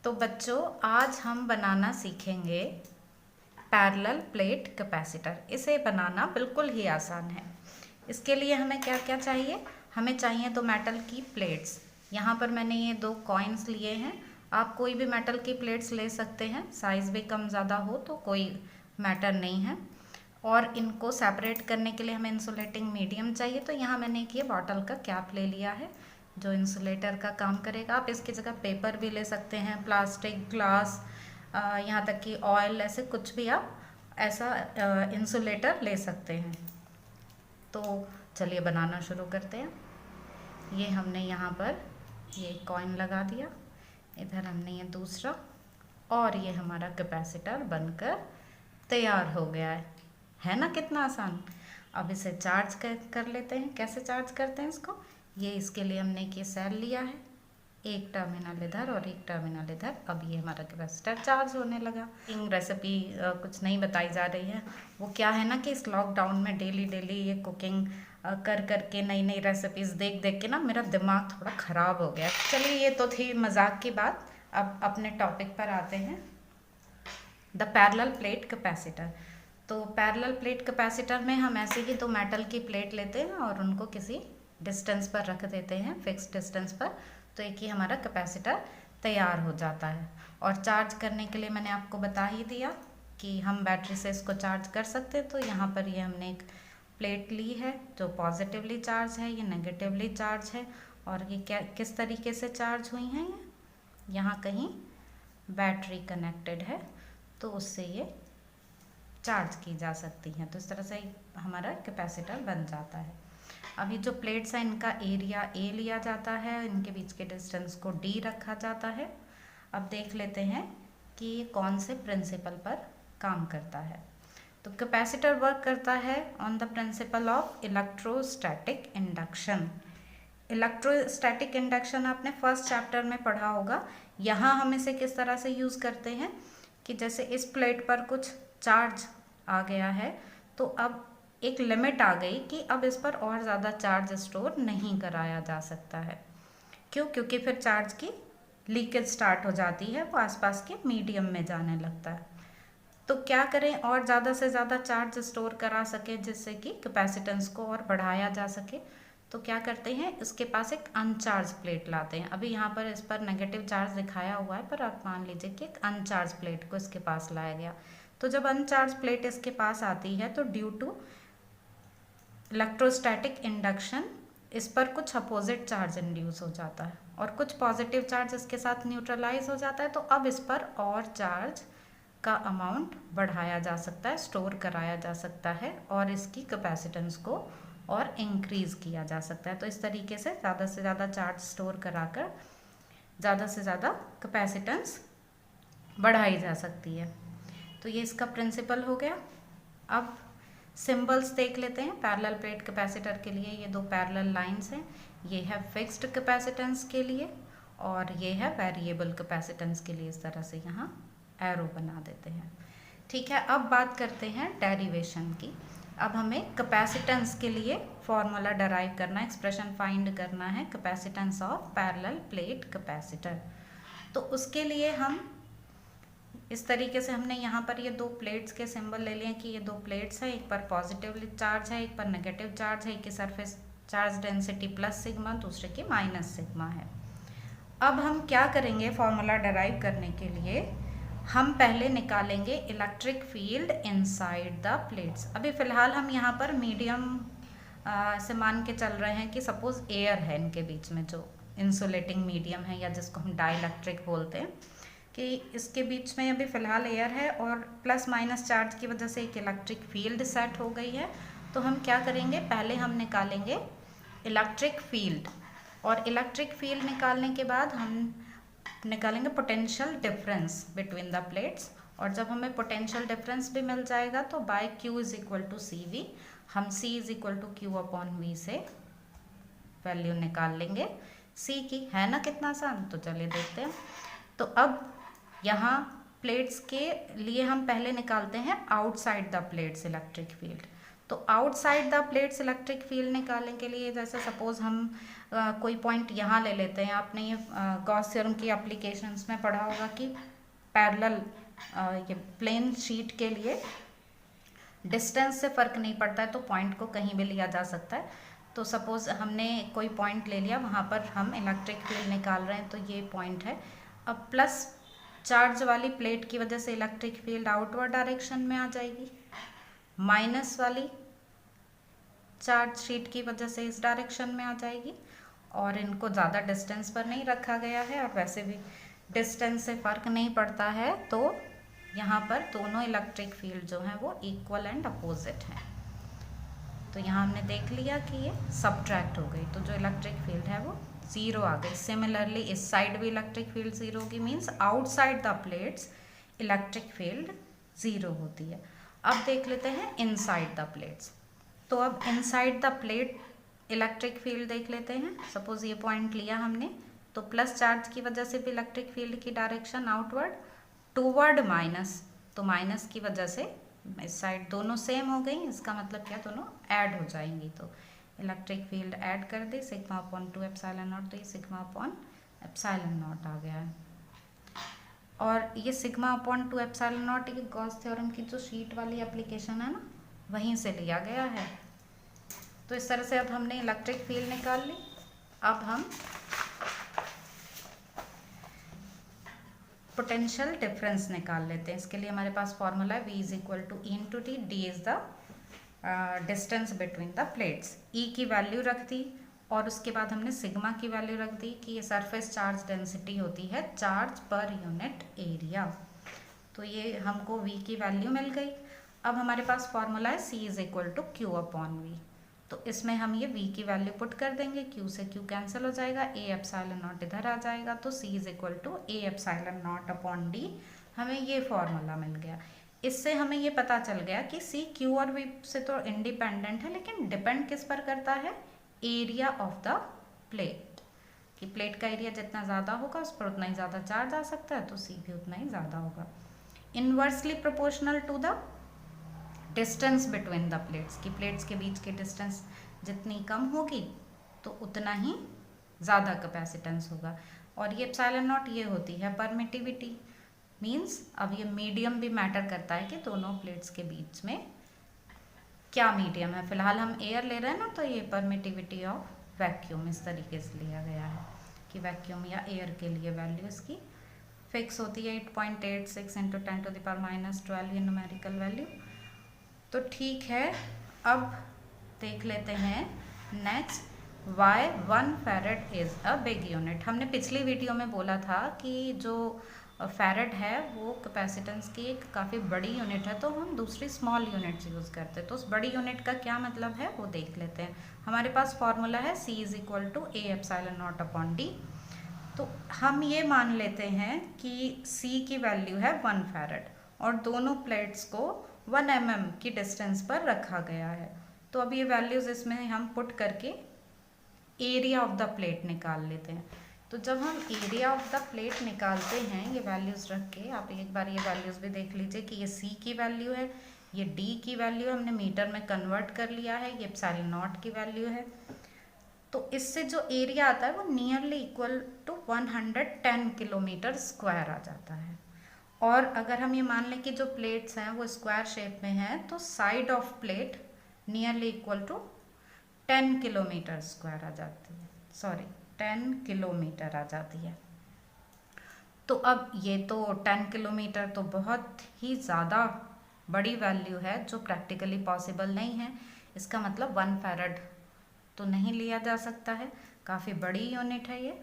तो बच्चों आज हम बनाना सीखेंगे पैरेलल प्लेट कैपेसिटर। इसे बनाना बिल्कुल ही आसान है। इसके लिए हमें क्या क्या चाहिए? हमें चाहिए तो मेटल की प्लेट्स। यहाँ पर मैंने ये 2 कॉइन्स लिए हैं। आप कोई भी मेटल की प्लेट्स ले सकते हैं, साइज़ भी कम ज़्यादा हो तो कोई मैटर नहीं है। और इनको सेपरेट करने के लिए हमें इंसुलेटिंग मीडियम चाहिए। तो यहाँ मैंने एक ये बॉटल का कैप ले लिया है जो इंसुलेटर का काम करेगा। आप इसकी जगह पेपर भी ले सकते हैं, प्लास्टिक, ग्लास, यहाँ तक कि ऑयल, ऐसे कुछ भी आप ऐसा इंसुलेटर ले सकते हैं। तो चलिए बनाना शुरू करते हैं। ये हमने यहाँ पर ये कॉइन लगा दिया, इधर हमने ये दूसरा, और ये हमारा कैपेसिटर बनकर तैयार हो गया है ना? कितना आसान। अब इसे चार्ज कर लेते हैं। कैसे चार्ज करते हैं इसको? ये इसके लिए हमने एक ये सेल लिया है, एक टर्मिनल इधर और एक टर्मिनल इधर। अब ये हमारा कैपेसिटर चार्ज होने लगा। रेसिपी कुछ नहीं बताई जा रही है। वो क्या है ना कि इस लॉकडाउन में डेली ये कुकिंग कर के नई नई रेसिपीज़ देख देख के ना मेरा दिमाग थोड़ा ख़राब हो गया। चलिए, ये तो थी मजाक की बात। अब अपने टॉपिक पर आते हैं, द पैरेलल प्लेट कैपेसिटर। तो पैरेलल प्लेट कैपेसिटर में हम ऐसे ही 2 मेटल की प्लेट लेते हैं और उनको किसी डिस्टेंस पर रख देते हैं, फिक्स डिस्टेंस पर। तो एक ही हमारा कैपेसिटर तैयार हो जाता है। और चार्ज करने के लिए मैंने आपको बता ही दिया कि हम बैटरी से इसको चार्ज कर सकते हैं। तो यहाँ पर ये हमने एक प्लेट ली है जो पॉजिटिवली चार्ज है, ये नेगेटिवली चार्ज है। और ये क्या किस तरीके से चार्ज हुई हैं? ये यहाँ कहीं बैटरी कनेक्टेड है तो उससे ये चार्ज की जा सकती हैं। तो इस तरह से हमारा कैपेसिटर बन जाता है। अभी जो प्लेट्स हैं इनका एरिया ए लिया जाता है, इनके बीच के डिस्टेंस को डी रखा जाता है। अब देख लेते हैं कि ये कौन से प्रिंसिपल पर काम करता है। तो कैपेसिटर वर्क करता है on the principle of electrostatic induction. Electrostatic induction आपने फर्स्ट चैप्टर में पढ़ा होगा। यहाँ हम इसे किस तरह से यूज़ करते हैं कि जैसे इस प्लेट पर कुछ चार्ज आ गया है तो अब एक लिमिट आ गई कि अब इस पर और ज़्यादा चार्ज स्टोर नहीं कराया जा सकता है। क्यों? क्योंकि फिर चार्ज की लीकेज स्टार्ट हो जाती है, वो आसपास के मीडियम में जाने लगता है। तो क्या करें और ज़्यादा से ज़्यादा चार्ज स्टोर करा सके जिससे कि कैपेसिटेंस को और बढ़ाया जा सके। तो क्या करते हैं, इसके पास एक अनचार्ज प्लेट लाते हैं। अभी यहाँ पर इस पर नेगेटिव चार्ज दिखाया हुआ है, पर आप मान लीजिए कि एक अनचार्ज प्लेट को इसके पास लाया गया। तो जब अनचार्ज प्लेट इसके पास आती है तो ड्यू टू इलेक्ट्रोस्टैटिक इंडक्शन इस पर कुछ अपोजिट चार्ज इंड्यूस हो जाता है और कुछ पॉजिटिव चार्ज इसके साथ न्यूट्रलाइज हो जाता है। तो अब इस पर और चार्ज का अमाउंट बढ़ाया जा सकता है, स्टोर कराया जा सकता है और इसकी कैपेसिटेंस को और इंक्रीज़ किया जा सकता है। तो इस तरीके से ज़्यादा चार्ज स्टोर कराकर ज़्यादा से ज़्यादा कैपेसिटेंस बढ़ाई जा सकती है। तो ये इसका प्रिंसिपल हो गया। अब सिंबल्स देख लेते हैं पैरेलल प्लेट कैपेसिटर के लिए। ये 2 पैरेलल लाइंस हैं। ये है फिक्स्ड कैपेसिटेंस के लिए और ये है वेरिएबल कैपेसिटेंस के लिए। इस तरह से यहाँ एरो बना देते हैं। ठीक है, अब बात करते हैं डेरिवेशन की। अब हमें कैपेसिटेंस के लिए फॉर्मूला डराइव करना, एक्सप्रेशन फाइंड करना है capacitance of parallel plate capacitor. तो उसके लिए हम इस तरीके से हमने यहाँ पर ये 2 प्लेट्स के सिंबल ले लिए कि ये 2 प्लेट्स हैं, एक पर पॉजिटिव चार्ज है, एक पर नेगेटिव चार्ज है। एक की surface charge density plus sigma, दूसरे की माइनस सिग्मा है। अब हम क्या करेंगे फॉर्मूला डराइव करने के लिए? हम पहले निकालेंगे electric field inside the plates. अभी फ़िलहाल हम यहाँ पर मीडियम से मान के चल रहे हैं कि सपोज़ एयर है इनके बीच में, जो इंसुलेटिंग मीडियम है या जिसको हम डाइलेक्ट्रिक बोलते हैं, कि इसके बीच में अभी फ़िलहाल एयर है और प्लस माइनस चार्ज की वजह से एक इलेक्ट्रिक फील्ड सेट हो गई है। तो हम क्या करेंगे, पहले हम निकालेंगे इलेक्ट्रिक फील्ड और इलेक्ट्रिक फील्ड निकालने के बाद हम निकालेंगे potential difference between the plates. और जब हमें पोटेंशियल डिफरेंस भी मिल जाएगा तो by Q is equal to C V, हम C is equal to Q upon V से वैल्यू निकाल लेंगे C की। है ना कितना आसान? तो चलिए देखते हैं। तो अब यहाँ प्लेट्स के लिए हम पहले निकालते हैं outside the plates electric field. तो तो outside the plates electric field निकालने के लिए, जैसे सपोज हम कोई पॉइंट यहाँ ले लेते हैं। आपने ये गॉस थ्योरम की एप्लीकेशंस में पढ़ा होगा कि पैरेलल ये प्लेन शीट के लिए डिस्टेंस से फ़र्क नहीं पड़ता है, तो पॉइंट को कहीं भी लिया जा सकता है। तो सपोज़ हमने कोई पॉइंट ले लिया, वहाँ पर हम इलेक्ट्रिक फील्ड निकाल रहे हैं, तो ये पॉइंट है। अब प्लस चार्ज वाली प्लेट की वजह से इलेक्ट्रिक फील्ड आउटवर्ड डायरेक्शन में आ जाएगी, माइनस वाली चार्ज शीट की वजह से इस डायरेक्शन में आ जाएगी। और इनको ज़्यादा डिस्टेंस पर नहीं रखा गया है, और वैसे भी डिस्टेंस से फ़र्क नहीं पड़ता है, तो यहाँ पर दोनों इलेक्ट्रिक फील्ड जो हैं वो इक्वल एंड अपोजिट हैं। तो यहाँ हमने देख लिया कि ये सब्ट्रैक्ट हो गई, तो जो इलेक्ट्रिक फील्ड है वो ज़ीरो आ गई। सिमिलरली इस साइड भी इलेक्ट्रिक फील्ड ज़ीरो होगी, means outside the plates electric field zero होती है। अब देख लेते हैं इनसाइड द प्लेट्स। तो अब inside the plate electric field देख लेते हैं। सपोज ये पॉइंट लिया हमने, तो प्लस चार्ज की वजह से भी इलेक्ट्रिक फील्ड की डायरेक्शन आउटवर्ड टूवर्ड माइनस, तो माइनस की वजह से इस साइड दोनों सेम हो गई। इसका मतलब क्या, दोनों ऐड हो जाएंगी। तो इलेक्ट्रिक फील्ड ऐड कर दे, सिग्मा अपॉन 2 एप्सिलॉन नॉट, तो ये सिग्मा अपॉन एप्सिलॉन नॉट आ गया है। और ये सिग्मा अपॉन 2 एप्सिलॉन नॉट ये गॉस थ्योरम की जो शीट वाली एप्लीकेशन है ना, वहीं से लिया गया है। तो इस तरह से अब हमने इलेक्ट्रिक फील्ड निकाल ली। अब हम पोटेंशियल डिफरेंस निकाल लेते हैं। इसके लिए हमारे पास फॉर्मूला है V is equal to E into T, D is the distance between the plates. E की वैल्यू रख दी, और उसके बाद हमने सिग्मा की वैल्यू रख दी कि ये सरफेस चार्ज डेंसिटी होती है चार्ज पर यूनिट एरिया। तो ये हमको V की वैल्यू मिल गई। अब हमारे पास फॉर्मूला है C is equal to Q upon V। तो इसमें हम ये V की वैल्यू पुट कर देंगे, Q से Q कैंसिल हो जाएगा, A एप्सिलॉन नॉट इधर आ जाएगा, तो C is equal to A epsilon naught upon D। हमें ये फॉर्मूला मिल गया। इससे हमें ये पता चल गया कि C Q और V से तो इंडिपेंडेंट है, लेकिन डिपेंड किस पर करता है, एरिया ऑफ द प्लेट। कि प्लेट का एरिया जितना ज़्यादा होगा उस पर उतना ही ज़्यादा चार्ज आ सकता है, तो C भी उतना ही ज़्यादा होगा। Inversely proportional to the distance between the plates, की प्लेट्स के बीच की डिस्टेंस जितनी कम होगी तो उतना ही ज़्यादा कैपेसिटेंस होगा। और ये एप्सिलॉन नॉट ये होती है परमिटिविटी, मींस अब ये मीडियम भी मैटर करता है कि दोनों प्लेट्स के बीच में क्या मीडियम है। फिलहाल हम एयर ले रहे हैं ना, तो ये परमिटिविटी ऑफ वैक्यूम इस तरीके से लिया गया है कि वैक्यूम या एयर के लिए वैल्यू इसकी फिक्स होती है 8.86 इंटू 10⁻⁻12 ये न्यूमेरिकल वैल्यू। तो ठीक है, अब देख लेते हैं next, why 1 farad is a big unit. हमने पिछली वीडियो में बोला था कि जो फैरेड है वो कैपेसिटेंस की एक काफ़ी बड़ी यूनिट है, तो हम दूसरी स्मॉल यूनिट्स यूज़ करते हैं। तो उस बड़ी यूनिट का क्या मतलब है वो देख लेते हैं। हमारे पास फॉर्मूला है C is equal to A epsilon naught upon D। तो हम ये मान लेते हैं कि C की वैल्यू है 1 फैरेड और दोनों प्लेट्स को 1 mm की डिस्टेंस पर रखा गया है। तो अब ये वैल्यूज़ इसमें हम पुट करके एरिया ऑफ द प्लेट निकाल लेते हैं। तो जब हम एरिया ऑफ द प्लेट निकालते हैं ये वैल्यूज़ रख के, आप एक बार ये वैल्यूज़ भी देख लीजिए कि ये C की वैल्यू है, ये D की वैल्यू है, हमने मीटर में कन्वर्ट कर लिया है, ये एप्सिलॉन नॉट की वैल्यू है। तो इससे जो एरिया आता है वो nearly equal to 110 kilometre square आ जाता है। और अगर हम ये मान लें कि जो प्लेट्स हैं वो स्क्वायर शेप में हैं, तो side of plate nearly equal to 10 kilometre square आ जाती है, 10 किलोमीटर आ जाती है। तो अब ये तो 10 किलोमीटर तो बहुत ही ज़्यादा बड़ी वैल्यू है जो प्रैक्टिकली पॉसिबल नहीं है। इसका मतलब 1 फैरेड तो नहीं लिया जा सकता है, काफ़ी बड़ी यूनिट है ये।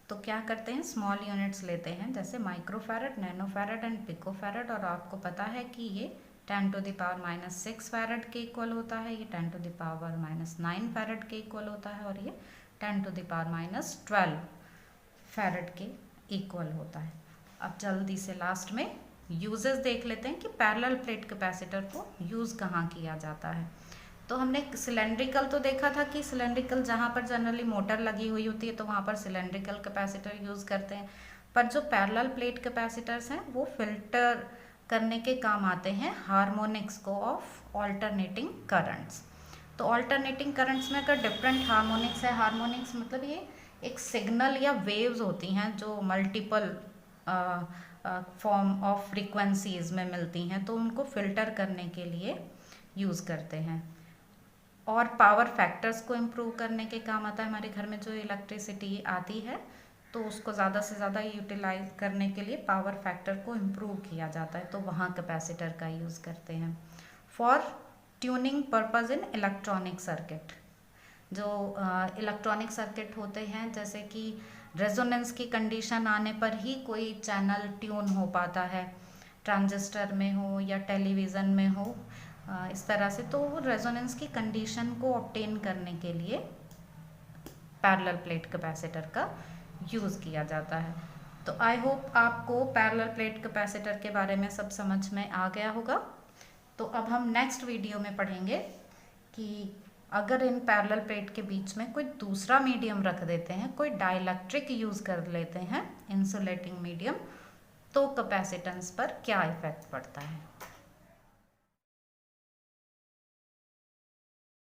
तो क्या करते हैं, स्मॉल यूनिट्स लेते हैं, जैसे माइक्रोफैरेड, नैनोफैरेड एंड पिकोफैरेड। और आपको पता है कि ये 10⁻⁻6 फैरेड के इक्वल होता है, ये 10⁻⁻9 फैरेड के इक्वल होता है, और ये 10⁻12 फैरेड के इक्वल होता है। अब जल्दी से लास्ट में यूजेस देख लेते हैं कि पैरेलल प्लेट कैपेसिटर को यूज़ कहाँ किया जाता है। तो हमने सिलेंड्रिकल तो देखा था कि सिलेंड्रिकल जहाँ पर जनरली मोटर लगी हुई होती है तो वहाँ पर सिलेंड्रिकल कैपेसिटर यूज़ करते हैं। पर जो पैरेलल प्लेट कैपेसिटर्स हैं वो फिल्टर करने के काम आते हैं हार्मोनिक्स को ऑफ ऑल्टरनेटिंग करंट्स। तो ऑल्टरनेटिंग करंट्स में अगर डिफरेंट हार्मोनिक्स है, हार्मोनिक्स मतलब ये एक सिग्नल या वेव्स होती हैं जो मल्टीपल फॉर्म ऑफ फ्रीक्वेंसीज में मिलती हैं, तो उनको फिल्टर करने के लिए यूज़ करते हैं। और पावर फैक्टर्स को इम्प्रूव करने के काम आता है। हमारे घर में जो इलेक्ट्रिसिटी आती है तो उसको ज़्यादा से ज़्यादा यूटिलाइज करने के लिए पावर फैक्टर को इम्प्रूव किया जाता है, तो वहाँ कैपेसिटर का यूज़ करते हैं। For tuning purpose in electronic circuit, जो इलेक्ट्रॉनिक सर्किट होते हैं, जैसे कि रेजोनेंस की कंडीशन आने पर ही कोई चैनल ट्यून हो पाता है, ट्रांजिस्टर में हो या टेलीविज़न में हो, इस तरह से। तो रेजोनेंस की कंडीशन को ऑब्टेन करने के लिए पैरेलल प्लेट कैपेसिटर का यूज़ किया जाता है। तो आई होप आपको पैरेलल प्लेट कैपेसिटर के बारे में सब समझ में आ गया होगा। तो अब हम नेक्स्ट वीडियो में पढ़ेंगे कि अगर इन पैरेलल प्लेट के बीच में कोई दूसरा मीडियम रख देते हैं, कोई डाइलेक्ट्रिक यूज़ कर लेते हैं, इंसुलेटिंग मीडियम, तो कैपेसिटेंस पर क्या इफेक्ट पड़ता है।